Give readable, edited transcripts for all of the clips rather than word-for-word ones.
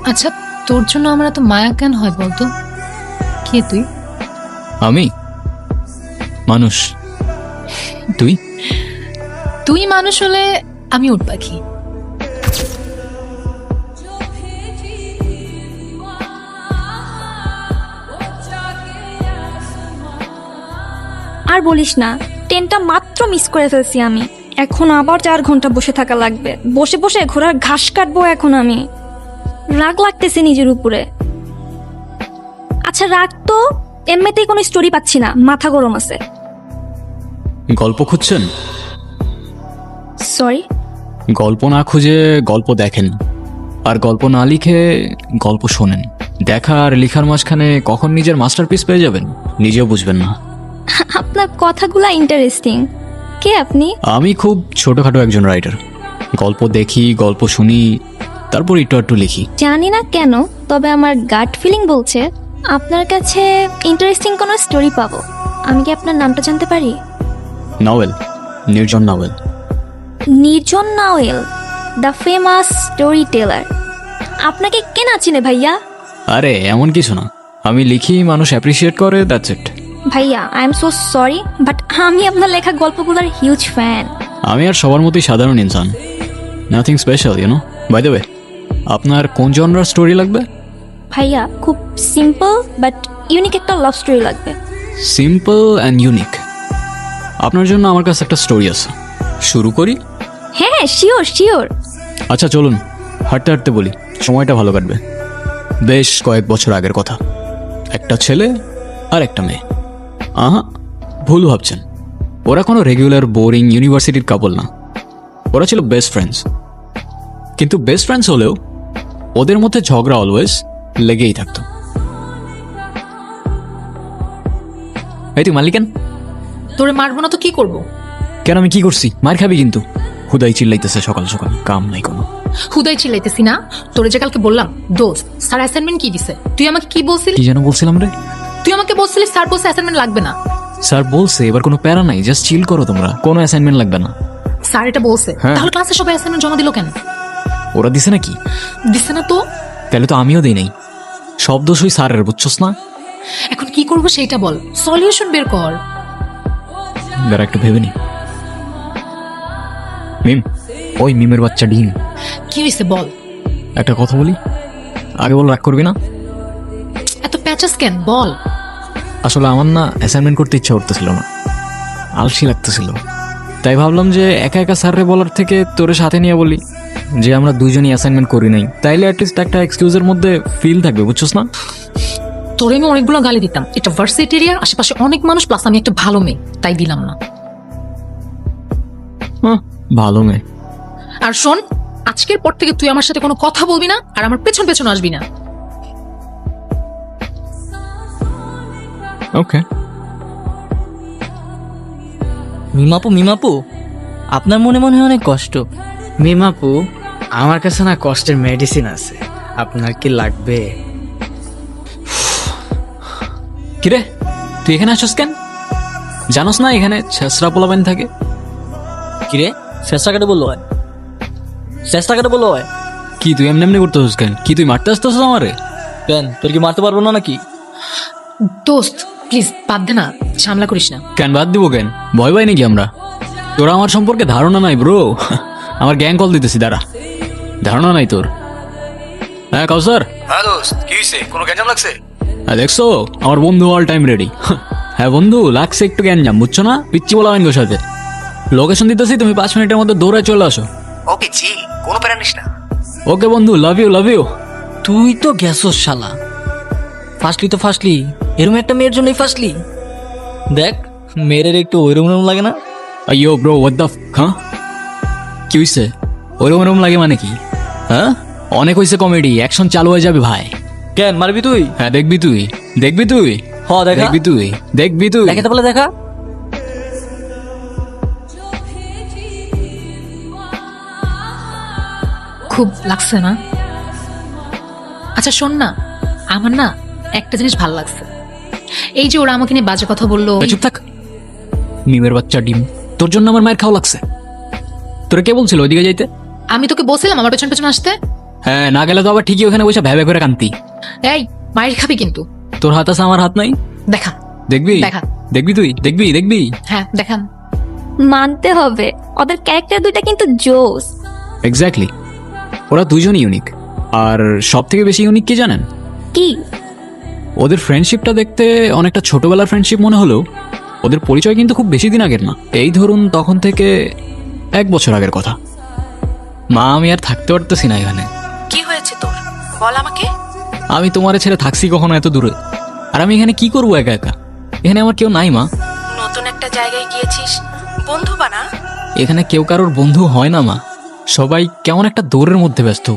আচ্ছা, তোর জন্য আমার এত মায়া কেন হয় বলতো? কে তুই? আমি মানুষ, তুই? তুই মানুষ হলে আমি উট পাখি। আর বলিস না, ট্রেনটা মাত্র মিস করে ফেলছি আমি। এখন আবার 4 ঘন্টা বসে থাকা লাগবে। বসে বসে ঘোড়ার ঘাস কাটবো এখন আমি। রাগ লাগতেছে নিজের উপরে। আচ্ছা রাগ তো, এমনিতেই কোনো স্টোরি পাচ্ছি না, মাথা গরম আছে। গল্প খুঁজছেন? সরি। গল্প না খুঁজে গল্প দেখেন, আর গল্প না লিখে গল্প শোনেন। দেখা আর লিখার মাঝখানে কখন নিজের মাস্টারপিস পেয়ে যাবেন নিজেও বুঝবেন না। আপনার কথাগুলা ইন্টারেস্টিং। কে আপনি? আমি খুব ছোটখাটো একজন রাইটার। গল্প দেখি, গল্প শুনি, তারপর একটু একটু লিখি। জানি না কেন, তবে আমার গাট ফিলিং বলছে আপনার কাছে ইন্টারেস্টিং কোনো স্টোরি পাবো। আমি কি আপনার নামটা জানতে পারি? নভেল, নির্জন নভেল। নির্জন নাওয়েল, দ্য ফেমাস স্টোরি টেলার। আপনাকে কে না চিনে ভাইয়া? আরে এমন কিছু না, আমি লিখি, মানুষ অ্যাপ্রিসিয়েট করে, দ্যাটস ইট। ভাইয়া I am so sorry, but আমি আপনার লেখা গল্পগুলোর হিউজ ফ্যান। আমি আর সবার মতোই সাধারণ ইনসান, nothing special, you know. By the way, আপনার কোন জনরার স্টোরি লাগবে? ভাইয়া খুব সিম্পল বাট ইউনিক একটা লাভ স্টোরি লাগবে। Simple and unique. আপনার জন্য আমার কাছে একটা স্টোরি আছে, শুরু করি? হ্যাঁ শিওর শিওর। আচ্ছা চলুন, হাঁটতে হাঁটতে বলি, সময়টা ভালো কাটবে। বেশ কয়েক বছর আগের কথা। একটা ছেলে আর একটা মেয়ে। আহা, ভুল ভাবছেন, ওরা কোনো রেগুলার বোরিং ইউনিভার্সিটির কাপল না। ওরা ছিল বেস্ট ফ্রেন্ডস। কিন্তু বেস্ট ফ্রেন্ডস হলেও ওদের মধ্যে ঝগড়া অলওয়েজ লেগেই থাকতো। এই তুই মালিকেন, তোরে মারবো না তো কি করবো? কেন আমি কি করছি? মার খাবি কিন্তু। হুদাই চিল্লাইতেছে সকাল সকাল, কাম নাই কোনো। হুদাই চিল্লাইতেছি না, তোরে যে কালকে বললাম দোস্ত স্যার অ্যাসাইনমেন্ট কি দিছে, তুই আমাকে কি বলছিলি? কি যেন বলছিলাম রে? তুই আমাকে বলছিলি স্যার বলছে অ্যাসাইনমেন্ট লাগবে না। স্যার বলছে এবার কোনো প্যারা নাই, জাস্ট চিল করো তোমরা, কোনো অ্যাসাইনমেন্ট লাগবে না। স্যার এটা বলছে, হ্যাঁ। তাহলে ক্লাসে সবাই অ্যাসাইনমেন্ট জমা দিল কেন? ওরা দিছে নাকি? দিছে না তো। তাহলে তো আমিও দিই নাই। সব দোষই স্যারের, বুঝছস না? এখন কি করবো সেইটা বল, সলিউশন বের কর। দাঁড়া একটু ভেবে নি। মিম, ওই মিমের বাচ্চা ডিম, কি হয়েছে বল। একটা কথা বলি, আগে বল, রাগ করবি না? এত প্যাচাস কেন বল। আসলে আমার না অ্যাসাইনমেন্ট করতে ইচ্ছা করতেছিল না, আলসি লাগতেছিল। তাই ভাবলাম যে একা একা স্যাররে বলার থেকে তোরে সাথে নিয়ে বলি যে আমরা দুজনই অ্যাসাইনমেন্ট করি নাই, তাইলে অ্যাটলিস্ট একটা এক্সকিউজের মধ্যে ফিল থাকবে, বুঝছস না? তোরে আমি অনেকগুলো গালি দিতাম, এটা ভার্সিটি এরিয়ার আশেপাশে অনেক মানুষ, প্লাস আমি একটা ভালো মেয়ে, তাই দিলাম না। ভালো মেয়ে। আর শোন, আজকের পর থেকে তুই আমার সাথে কোনো কথা বলবি না, আর আমার পেছন পেছন আসবি না। ওকে। মিমাপু মিমাপু, আপনার মনে মনে হয় অনেক কষ্ট। মিমাপু, আমার কাছে না কষ্টের মেডিসিন আছে, আপনার কি লাগবে? কিরে তুই এখানে আসছিস কেন? জানোস না এখানে ছেসরা পোলাবেন থাকে? কিরে, চেষ্টা কাটে বললো হয়, চেষ্টা কাটে বললো হয়। কি তুই এমনি এমনি করতেছিস কেন? কি তুই মারতে আসতেছিস আমারে? কেন, তোর কি মারতে পারবো না নাকি? দোস্ত প্লিজ বাদ দে না, ঝামেলা করিস না। কেন বাদ দিব কেন? ভয় পাই নাকি আমরা? তোরা আমার সম্পর্কে ধারণা নাই ব্রো। আমার গ্যাং কল দিতেছি, দাঁড়া। ধারণা নাই তোর? হ্যাঁ কাউসার। হ্যাঁ দোস্ত, কি হয়েছে? কোনো গ্যাঞ্জাম লাগছে? হ্যাঁ দেখছো, আমার বন্ধু অল টাইম রেডি। হ্যাঁ বন্ধু, লাগছে একটু গ্যাঞ্জাম, বুঝছো না? পিচ্ছি বলা হয়নি ওর সাথে। লোকেশন দিতেছি, তুমি 5 মিনিটের মধ্যে দৌড়ায় চলে আসো। ওকে জি, কোনো প্যারা নিস না। ওকে বন্ধু, লাভ ইউ লাভ ইউ। তুই তো গেছস শালা, ফার্স্টলি তো ফার্স্টলি, এরকম একটা মেয়ের জন্যই ফার্স্টলি। দেখ, মেয়ের একটু ওইরকম লাগে না? আইয়ো ব্রো, হোয়াট দ্য হ্যাঁ? কি হইছে? ওরম ওরম লাগে মানে কি? হ্যাঁ, অনেক হইছে কমেডি, অ্যাকশন চালু হয়ে যাবে ভাই। কেন মারবি তুই? হ্যাঁ দেখবি তুই, দেখবি তুই, হ দেখা, দেখবি তুই, দেখবি তুই। দেখাতে বলে দেখা। খুব লাগছে না? আচ্ছা শোন না, আমার না একটা জিনিস ভালো লাগছে, এই যে ওরা আমাকে নিয়ে বাজে কথা বললো। এই চুপ থাক, মিমের বাচ্চা ডিম, তোর জন্য আমার মায়ের খাওয়া লাগছে। তোরা কে বলছিল ওইদিকে যাইতে? আমি তোকে বলছিলাম আমার পেছন পেছন আসতে। হ্যাঁ, না গেলে তো আবার ঠিকই ওখানে বসে ভ্যাবে করে কান্তি। এই মায়ের খাবি কিন্তু। তোর হাত আছে, আমার হাত নাই। দেখা। দেখবি দেখা। দেখবি তুই দেখবি। হ্যাঁ দেখান। মানতে হবে ওদের ক্যারেক্টার দুইটা কিন্তু জোস। এক্স্যাক্টলি, ওরা দুজনই ইউনিক। আর সব থেকে বেশি ইউনিক কি জানেন? কি? ওদের ফ্রেন্ডশিপটা দেখতে অনেকটা ছোটবেলার ফ্রেন্ডশিপ মনে হলেও ওদের পরিচয় কিন্তু খুব বেশি দিন আগের না। এই ধরুন তখন থেকে 1 বছর আগের কথা। মা, আমি আর থাকতে পারতেছি না এখানে। কি হয়েছে তোর, বল আমাকে। আমি তোমারে ছেড়ে থাকছি কখনো এত দূরে? আর আমি এখানে কি করবো একা একা? এখানে আমার কেউ নাই মা। নতুন একটা জায়গায় গিয়েছিস, বন্ধু বানা। এখানে কেউ কারোর বন্ধু হয় না মা, সবাই কেমন একটা দৌড়ের মধ্যে ব্যস্ত।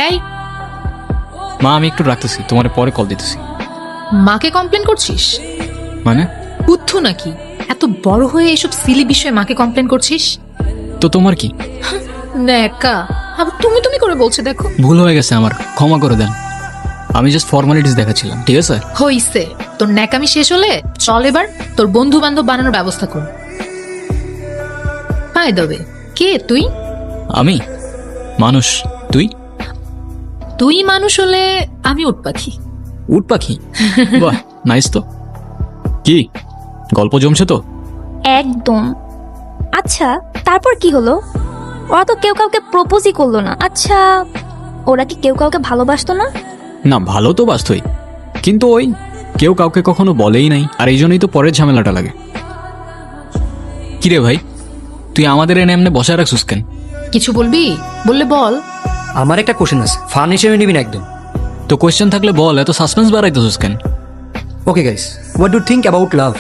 এই মা, আমি একটু রাখতেছি, তোমার পরে কল দিতেছি। মাকে কমপ্লেন করছিস? মানে? বুদ্ধু নাকি? এত বড় হয়ে এসব সিলি বিষয়ে মাকে কমপ্লেন করছিস? তো তোমার কি? নেকা, আবার তুমি তুমি করে বলছে। দেখো ভুল হয়ে গেছে আমার, ক্ষমা করে দেন। আমি জাস্ট ফর্মালিটিস দেখাচ্ছিলাম, ঠিক আছে? হইছে, তোর ন্যাকামি শেষ হলে চল এবার তোর বন্ধু বান্ধব বানানোর ব্যবস্থা কর। পায় দেবে। কে তুই? আমি মানুষ, তুই? তুই মানুষ হলে আমি উট পাখি। উট পাখি? বাহ, নাইস তো। কি গল্প জমছে তো? একদম। আচ্ছা তারপর কি হলো? ওরা তো কেউ কাউকে প্রপোজই করলো না। আচ্ছা ওরা কি কেউ কাউকে ভালোবাসতো না? না, ভালো তো বাস্তই, কিন্তু ওই কেউ কাউকে কখনো বলেই নাই। আর এই জন্যই তো পরের ঝামেলাটা লাগে। কিরে ভাই, তুই আমাদের এনে এমনি বসায় রাখছিস কেন? কিছু বলবি? বললে বল। আমার একটা কোশ্চেন আছে, ফান হিসেবে নিবি না একদম। তো কোয়েশ্চেন থাকলে বল, এত সাসপেন্স বাড়াইতেছিস কেন? Okay guys, what do think about love?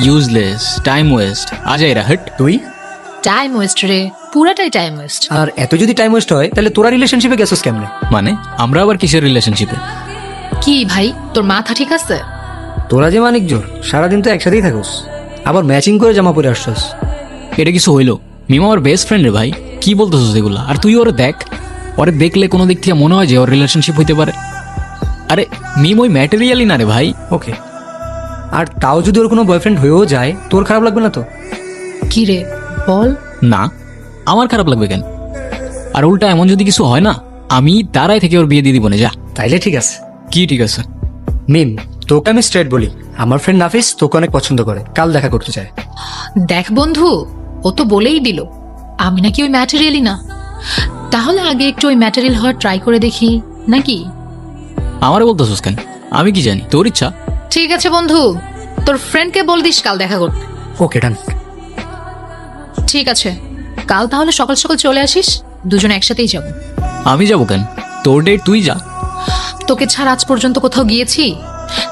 Useless, time waste. আজ এরা হট। তুই? টাইম ওয়েস্ট রে, পুরাটাই টাইম ওয়েস্ট। আর এত যদি টাইম ওয়েস্ট হয় তাহলে তোরা রিলেশনশিপে গেছিস কেমনে? মানে আমরা আবার কিসের রিলেশনশিপে? কি ভাই, তোর মাথা ঠিক আছে? তোরা যে মানিক জোর, সারাদিন তো একসাথেই থাকোস, আবার ম্যাচিং করে জামা পরে আসছস। এটা কিছু হইলো? মিম আমার বেস্ট ফ্রেন্ড রে ভাই, কি বলতেছিস এগুলা? আর তুই ওরে দেখ, ওরে দেখলে কোনো দিক থেকে মনে হয় যে ওর রিলেশনশিপ হইতে পারে। আরে মিম ওই ম্যাটেরিয়ালই না রে ভাই। ওকে, আর তাও যদি ওর কোনো বয়ফ্রেন্ড হয়েও যায় তোর খারাপ লাগবে না তো? কি রে বল। না, আমার খারাপ লাগবে কেন? আর উল্টা এমন যদি কিছু হয় না, আমি দাঁড়ায় থেকে ওর বিয়ে দিয়ে দিব না। যা। তাইলে ঠিক আছে। কি ঠিক আছে? মিম, তোকে আমি স্ট্রেট বলি, আমার ফ্রেন্ড নাফিস তোকে অনেক পছন্দ করে, কাল দেখা করতে চায়। দেখ বন্ধু, ও তো বলেই দিল আমি নাকি ওই ম্যাটেরিয়ালই না। তাহলে আগে একটু ওই ম্যাটেরিয়াল হওয়ার ট্রাই করে দেখি নাকি? আমারে বলতেছিস কেন? আমি কি জানি, তোর ইচ্ছা। ঠিক আছে বন্ধু, তোর ফ্রেন্ডকে বল দিস কাল দেখা করতে। ওকে ডান। ঠিক আছে, কাল তাহলে সকাল সকাল চলে আসিস, দুজনে একসাথেই যাব। আমি যাবো কেন? তোর ডেট তুই যা। তোকে ছাড়া আজ পর্যন্ত কোথাও গিয়েছি?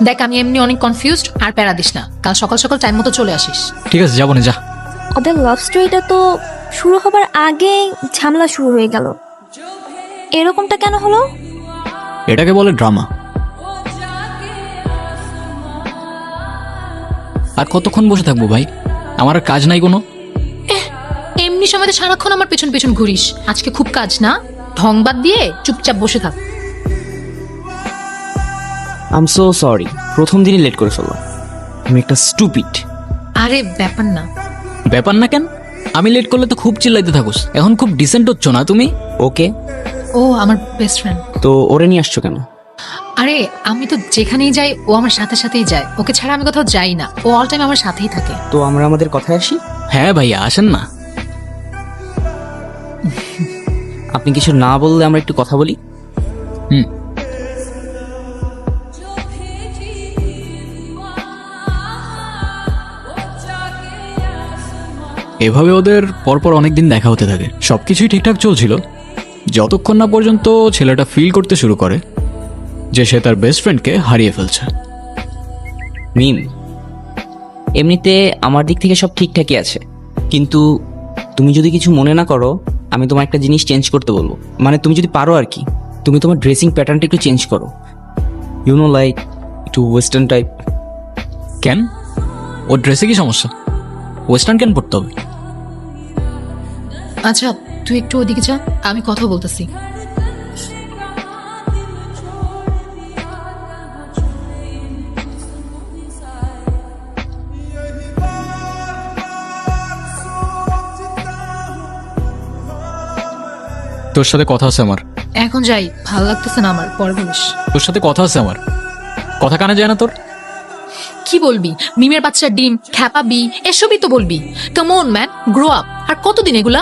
দেখ আমি এমনি অনেক কনফিউজড, আর প্যারা দিস না, কাল সকাল সকাল টাইম মতো চলে আসিস। ঠিক আছে, যাবো না, যা। ওদের লাভ স্টোরিটা তো শুরু হবার আগে ঝামেলা শুরু হয়ে গেল, এরকমটা কেন হলো? এটাকে বলে ড্রামা। আর কতক্ষণ বসে থাকবো ভাই? আমার আর কাজ নাই কোনো। এমনি সময়তে সারাক্ষণ আমার পেছন পেছন ঘুরিস, আজকে খুব কাজ না? ঢং বাদ দিয়ে চুপচাপ বসে থাক। আই এম সো সরি, প্রথম দিনই লেট করে ফেললাম। আমি একটা স্টুপিড। আরে ব্যাপার না। ব্যাপার না কেন? আমি লেট করলে তো খুব চিল্লাইতে থাকুস। এখন খুব ডিসেন্ট হচ্ছ না তুমি? ওকে, ও আমার বেস্ট ফ্রেন্ড। তো ওরে নিয়ে আসছো কেন? আরে আমি তো যেখানেই যাই ও আমার সাথে সাথেই যায়, ওকে ছাড়া আমি কোথাও যাই না, ও অল টাইম আমার সাথেই থাকে। তো আমরা আমাদের কথায় আসি। হ্যাঁ ভাইয়া, আসেন না। আপনি কিছু না বললে আমরা একটু কথা বলি। হুম। এভাবে ওদের পরপর অনেকদিন দেখা হতে থাকে। সবকিছুই ঠিকঠাক চলছিল যতক্ষণ না পর্যন্ত ছেলেটা ফিল করতে শুরু করে যে সে তার বেস্ট ফ্রেন্ডকে হারিয়ে ফেলছে। মিম, এমনিতে আমার দিক থেকে সব ঠিকঠাকই আছে, কিন্তু তুমি যদি কিছু মনে না করো আমি তোমার একটা জিনিস চেঞ্জ করতে বলবো। মানে তুমি যদি পারো আর কি, তুমি তোমার ড্রেসিং প্যাটার্নটা একটু চেঞ্জ করো। ইউ নো, লাইক একটু ওয়েস্টার্ন টাইপ। কেন? ওর ড্রেসে কি সমস্যা? ওয়েস্টার্ন কেন পড়তে হবে? আচ্ছা তুই একটু ওদিকে যা, আমি কথা বলতেছি। তোর সাথে কথা আছে আমার। এখন যাই, ভালো লাগতেছে না আমার, পরে বলিস। তোর সাথে কথা আছে আমার। কথা কানে যায় না তোর? কি বলবি? মিমের বাচ্চা ডিম, খ্যাপাবি, এসবই তো বলবি। Come on man, grow up. আর কতদিন এগুলা?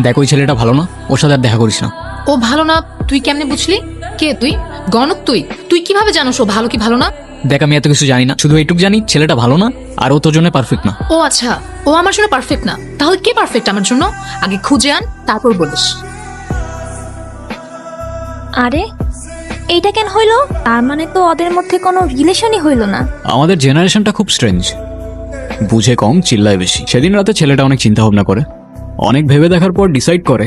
দেখ ওই ছেলেটা ভালো না, ওর সাথে আর দেখা করিস না। ও ভালো না তুই কেমনে বুঝলি? কে তুই? গণক তুই? তুই কিভাবে জানোস ও ভালো কি ভালো না? দেখ আমি এত কিছু জানি না, শুধু এইটুকু জানি ছেলেটা ভালো না আর ও তোর জন্য পারফেক্ট না। ও আচ্ছা, ও আমার জন্য পারফেক্ট না। তাহলে কে পারফেক্ট আমার জন্য? আগে খুঁজে আন, তারপর বলিস। আরে এইটা কেন হইলো? তার মানে তো ওদের মধ্যে কোনো রিলেশনই হইলো না। আমাদের জেনারেশনটা খুব স্ট্রেঞ্জ, বুঝে কম চিল্লায় বেশি। সেদিন রাতে ছেলেটা অনেক চিন্তা ভাবনা করে, অনেক ভেবে দেখার পর ডিসাইড করে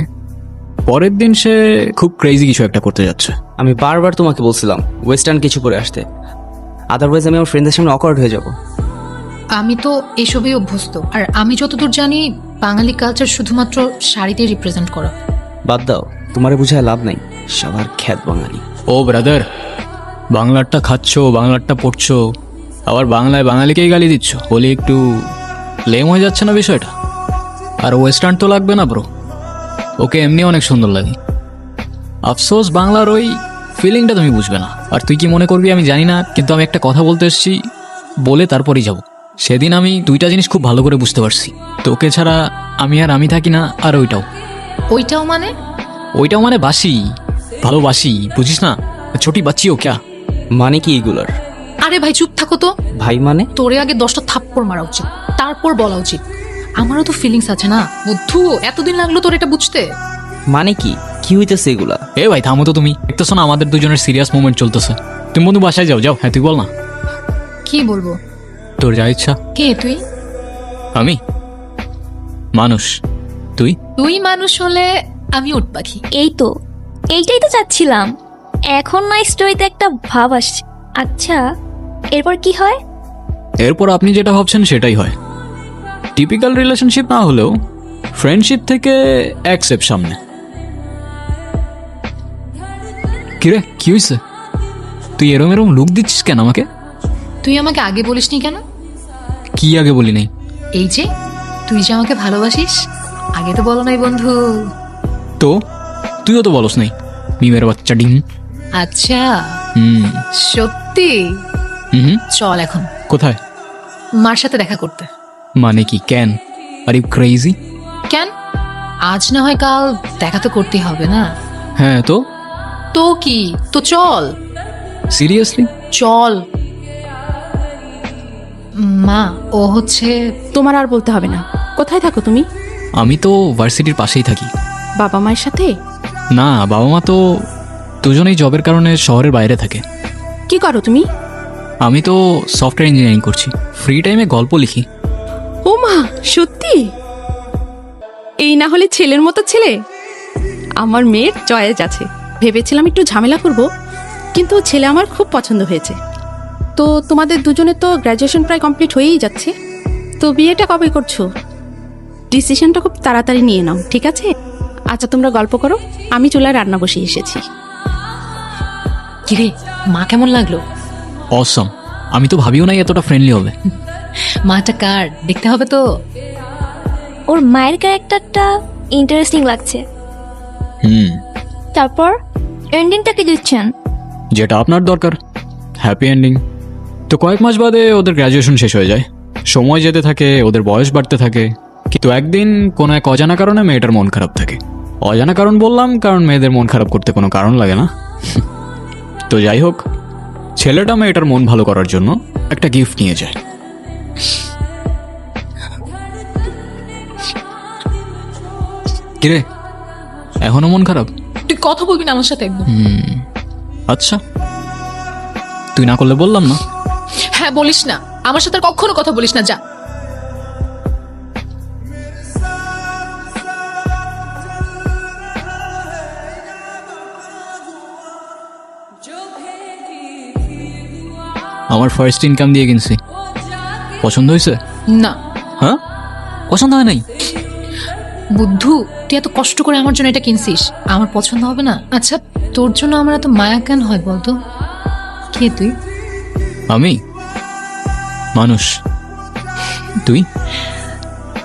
পরের দিন সে খুব ক্রেজি কিছু একটা করতে যাচ্ছে। আমি বারবার তোমাকে বলছিলাম ওয়েস্টার্ন কিছু পরে আসতে, আদারওয়াইজ আমি আমার ফ্রেন্ডদের সামনে অকওয়ার্ড হয়ে যাব। আমি তো এসবই অভ্যস্ত। আর আমি যতদূর জানি বাঙালি কালচার শুধুমাত্র শাড়িতে রিপ্রেজেন্ট করা। বাদ দাও, তোমারে বুঝায় লাভ নাই, সবার খ্যাত বাঙালি। ও ব্রাদার, বাংলারটা খাচ্ছো, বাংলারটা পড়ছো, আবার বাংলায় বাঙালিকেই গালি দিচ্ছ, বলি একটু লেম হয়ে যাচ্ছে না বিষয়টা? আর ওয়েস্টার্ন তো লাগবে না ব্রো, ওকে এমনি অনেক সুন্দর লাগে। আফসোস বাংলার ওই ফিলিংটা তুমি বুঝবে না। আর তুই কি মনে করবি আমি জানি না, কিন্তু আমি একটা কথা বলতে এসেছি, বলে তারপরেই যাব। সেদিন আমি দুইটা জিনিস খুব ভালো করে বুঝতে পারছি, তোকে ছাড়া আমি থাকি না, আর ওইটাও ওইটাও মানে বাসি, ভালোবাসি, বুঝিস না? ছোটি বাচ্চিও ক্যা? মানে কি এগুলার? আরে ভাই চুপ থাকো তো। ভাই মানে? তোরে আগে 10টা থাপ্পড় মারা উচিত, তারপর বলা উচিত। আমারও তো ফিলিংস আছে না বুদ্ধু, এতদিন লাগলো তোর এটা বুঝতে। মানে কি কি হইতেছে এগুলা? এ ভাই থামো তো, তুমি দেখতেছো না আমাদের দুজনের সিরিয়াস মোমেন্ট চলতেছে। তুমি বন্ধু বাসায় যাও। হ্যাঁ তুই বল না, কি বলবো? তোর যা ইচ্ছা। কে তুই? আমি মানুষ, তুই? তুই মানুষ হলে আমি উট পাখি। এইটাই তো চাচ্ছিলাম। এখন না স্টোরিতে একটা ভাব আসছে। আচ্ছা এরপর কি হয়? এরপর আপনি যেটা ভাবছেন সেটাই হয়। টিপিক্যাল রিলেশনশিপ না হলেও ফ্রেন্ডশিপ থেকে এক স্টেপ সামনে। কিরে কি হয়েছে? তুই এরম এরম লুক দিচ্ছিস কেন আমাকে? তুই আমাকে আগে বলিসনি কেন? কি আগে বলি নাই? এই যে তুই যে আমাকে ভালোবাসিস, আগে তো বলো নাই বন্ধু। তো তুইও তো বলস নাই, মিমের বাচ্চা ডিম। আচ্ছা হুম সত্যি? হুম। চল এখন কোথায়? মার সাথে দেখা করতে। মানে কি, ক্যান? Are you crazy? কেন? আজ না হয় কাল দেখা তো করতে হবে না? হ্যাঁ তো তো কি, তো চল। সিরিয়াসলি? চল। মা ও হচ্ছে। তোমার আর বলতে হবে না। কোথায় থাকো তুমি? আমি তো ভার্সিটির পাশেই থাকি। বাবা মায়ের সাথে? না, বাবা মা তো দুজনেই জবের কারণে শহরের বাইরে থাকে। কি করো তুমি? আমি তো সফটওয়্যার ইঞ্জিনিয়ারিং করছি, ফ্রি টাইমে গল্প লিখি। ও মা, সত্যি? এই না হলে ছেলের মতো ছেলে। আমার মেয়ের চয়েস আছে। ভেবেছিলাম একটু ঝামেলা করব, কিন্তু ছেলে আমার খুব পছন্দ হয়েছে। তো তোমাদের দুজনে তো গ্র্যাজুয়েশন প্রায় কমপ্লিট হয়েই যাচ্ছে, তো বিয়েটা কবে করছো? ডিসিশনটা খুব তাড়াতাড়ি নিয়ে নাও, ঠিক আছে? আচ্ছা তোমরা গল্প করো, আমি চুলায় রান্না বসিয়ে এসেছি। কিরে মা কেমন লাগলো? অসম। আমি তো ভাবিও নাই এতটা ফ্রেন্ডলি হবে। মাটা কার দেখতে হবে তো। ওর মায়ের ক্যারেক্টারটা ইন্টারেস্টিং লাগছে। হুম, তারপর এন্ডিংটা কি দিচ্ছেন? যেটা আপনার দরকার, হ্যাপি এন্ডিং। তো কয়েক মাস বাদে ওদের গ্র্যাজুয়েশন শেষ হয়ে যায়, সময় যেতে থাকে, ওদের বয়স বাড়তে থাকে। কিন্তু একদিন কোনো এক অজানা কারণে মেয়েটার মন খারাপ থাকে। অজানা কারণ বললাম কারণ মেয়েদের মন খারাপ করতে কোনো কারণ লাগে না। তো যাই হোক, ছেলেটা মেয়েটার মন ভালো করার জন্য একটা গিফট নিয়ে যায়। কিরে এখনো মন খারাপ? তুই কথা বলবি না আমার সাথে একদম? আচ্ছা, তুই না করলে বললাম না। হ্যাঁ বলিস না, আমার সাথে আর কখনো কথা বলিস না, যা। আমার ফার্স্ট ইনকাম দিয়ে কিনছি। পছন্দ হয়েছে? না। হ্যাঁ, পছন্দ হয় নাই? বুদ্ধু, তুই এত কষ্ট করে আমার জন্য এটা কিনছিস, আমার পছন্দ হবে না? আচ্ছা তোর জন্য আমার এত মায়া কেন হয় বলতো? কে তুই? আমি মানুষ, তুই?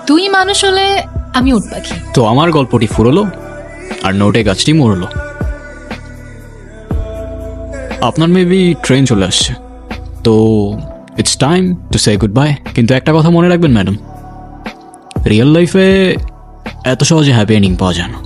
তুই মানুষ হলে আমি উট পাখি। তো আমার গল্পটি ফুরলো, আর নোটে গাছটি মরলো। আপনার মেবি ট্রেন চলে আসছে, তো it's time to say good bye. কিন্তু একটা কথা মনে রাখবেন ম্যাডাম, রিয়েল লাইফে এত সহজে হ্যাপি এন্ডিং পাওয়া যায় না।